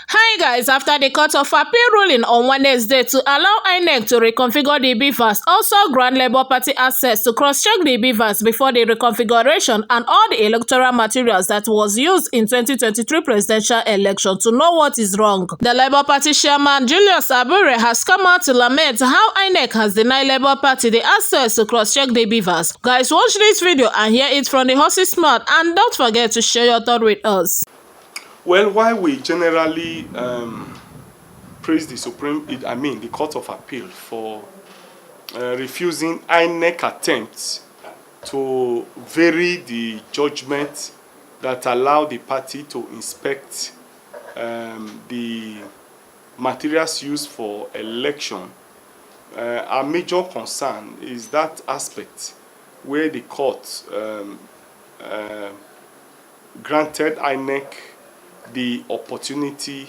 Hi guys, after the Court of Appeal ruling on Wednesday to allow INEC to reconfigure the BVAS, also grant Labour Party access to cross-check the BVAS before the reconfiguration and all the electoral materials that was used in 2023 presidential election to know what is wrong. The Labour Party chairman Julius Abure has come out to lament how INEC has denied Labour Party the access to cross-check the BVAS. Guys, watch this video and hear it from the horse's mouth, and don't forget to share your thought with us. Well, while we generally praise the Court of Appeal for refusing INEC attempts to vary the judgment that allow the party to inspect the materials used for election, our major concern is that aspect where the court granted INEC the opportunity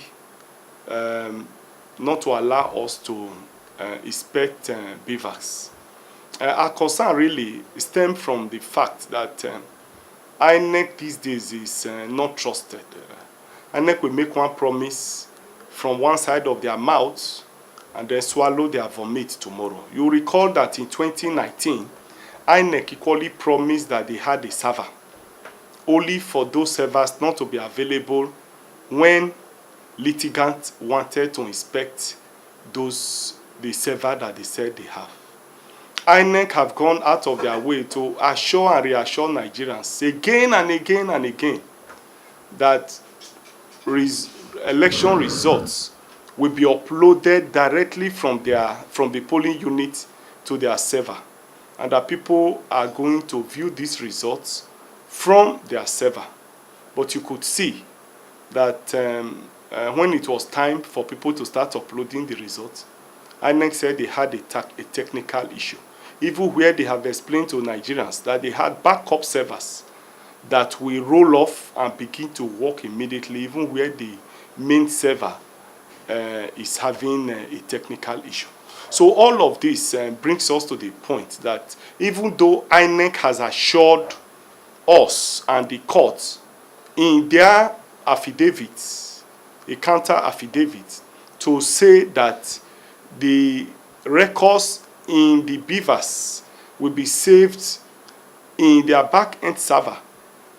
not to allow us to inspect BVAS. Our concern really stems from the fact that INEC these days is not trusted. INEC will make one promise from one side of their mouth and then swallow their vomit tomorrow. You recall that in 2019, INEC equally promised that they had a server, only for those servers not to be available when litigants wanted to inspect the server that they said they have. INEC have gone out of their way to assure and reassure Nigerians again and again and again that election results will be uploaded directly from the polling unit to their server, and that people are going to view these results from their server. But you could see that when it was time for people to start uploading the results, INEC said they had a technical issue, even where they have explained to Nigerians that they had backup servers that will roll off and begin to work immediately, even where the main server is having a technical issue. So all of this brings us to the point that even though INEC has assured us and the court in their affidavits, a counter affidavit, to say that the records in the BVAS will be saved in their back-end server,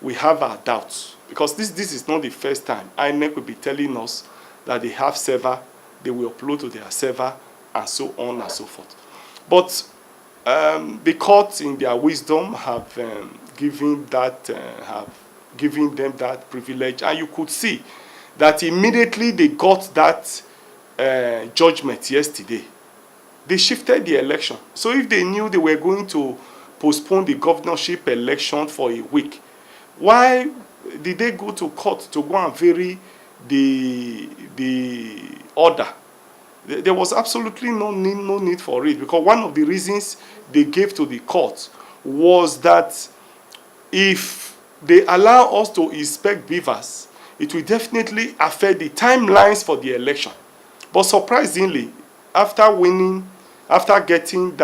we have our doubts, because this is not the first time INEC will be telling us that they have server, they will upload to their server, and so on and so forth. But the court, in their wisdom, have given them that privilege, and you could see that immediately they got that judgment yesterday, they shifted the election. So if they knew they were going to postpone the governorship election for a week, why did they go to court to go and vary the order? There was absolutely no need for it, because one of the reasons they gave to the court was that if they allow us to inspect BVAS, it will definitely affect the timelines for the election. But surprisingly, after getting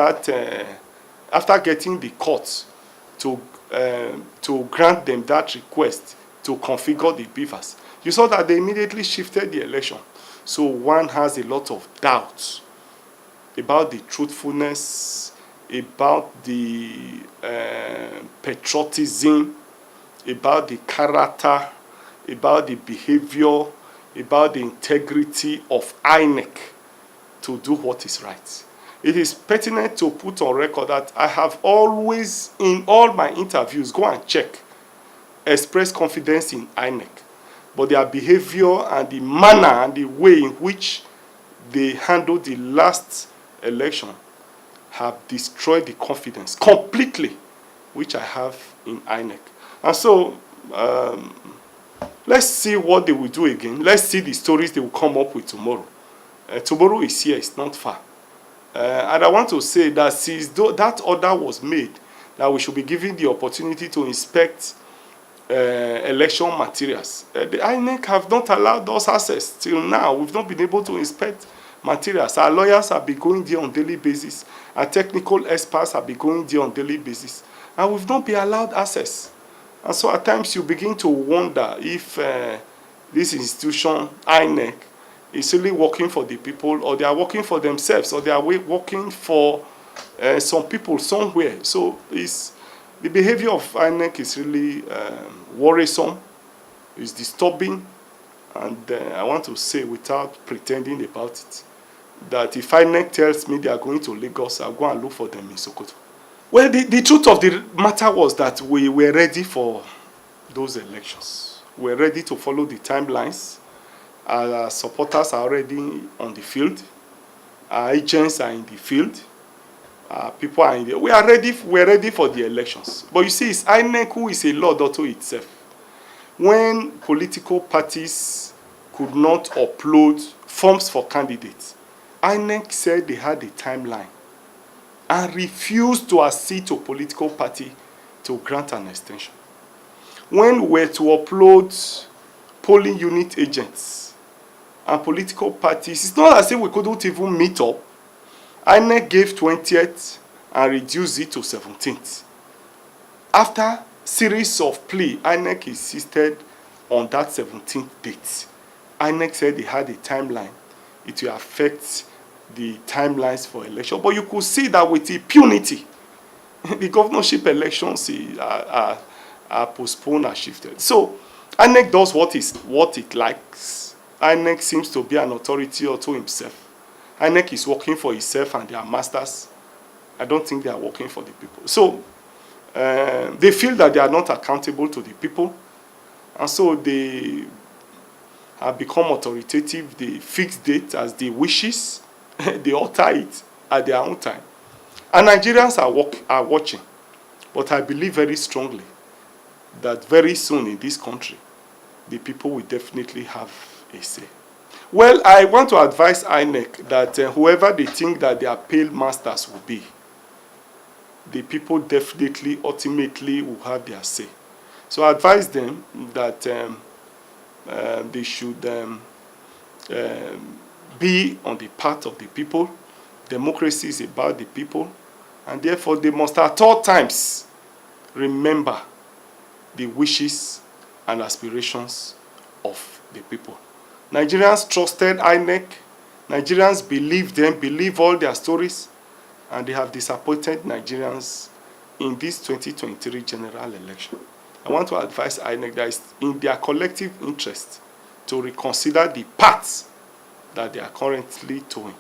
the court to grant them that request to configure the BVAS, you saw that they immediately shifted the election. So one has a lot of doubts about the truthfulness, about the patriotism, about the character, about the behavior, about the integrity of INEC to do what is right. It is pertinent to put on record that I have always, in all my interviews, go and check, express confidence in INEC. But their behavior and the manner and the way in which they handled the last election have destroyed the confidence completely which I have in INEC. And so let's see what they will do again. Let's see the stories they will come up with tomorrow. Tomorrow is here, it's not far. And I want to say that since that order was made, that we should be given the opportunity to inspect election materials, the INEC have not allowed us access till now. We've not been able to inspect materials. Our lawyers have been going there on a daily basis. Our technical experts have been going there on a daily basis. And we've not been allowed access. And so at times you begin to wonder if this institution, INEC, is really working for the people, or they are working for themselves, or they are working for some people somewhere. So the behavior of INEC is really worrisome, it's disturbing, and I want to say, without pretending about it, that if INEC tells me they are going to Lagos, I'll go and look for them in Sokoto. Well, the truth of the matter was that we were ready for those elections. We were ready to follow the timelines. Our supporters are already on the field. Our agents are in the field. People are in the... We are ready for the elections. But you see, it's INEC who is a law unto itself. When political parties could not upload forms for candidates, INEC said they had a timeline and refused to accede to a political party to grant an extension. When we were to upload polling unit agents and political parties, it's not as if we couldn't even meet up. INEC gave 20th and reduced it to 17th. After series of plea, INEC insisted on that 17th date. INEC said they had a timeline. It will affect the timelines for election. But you could see that with impunity, the governorship elections are postponed and shifted. So INEC does what it likes. INEC seems to be an authority unto himself. INEC is working for itself and their masters. I don't think they are working for the people. So they feel that they are not accountable to the people, and so they have become authoritative. They fix date as they wishes. They alter it at their own time. And Nigerians are watching. But I believe very strongly that very soon in this country, the people will definitely have a say. Well, I want to advise INEC that whoever they think that their pale masters will be, the people definitely, ultimately will have their say. So I advise them that they should be on the part of the people. Democracy is about the people, and therefore they must at all times remember the wishes and aspirations of the people. Nigerians trusted INEC. Nigerians believe them, believe all their stories, and they have disappointed Nigerians in this 2023 general election. I want to advise INEC that it's in their collective interest to reconsider the paths that they are currently towing.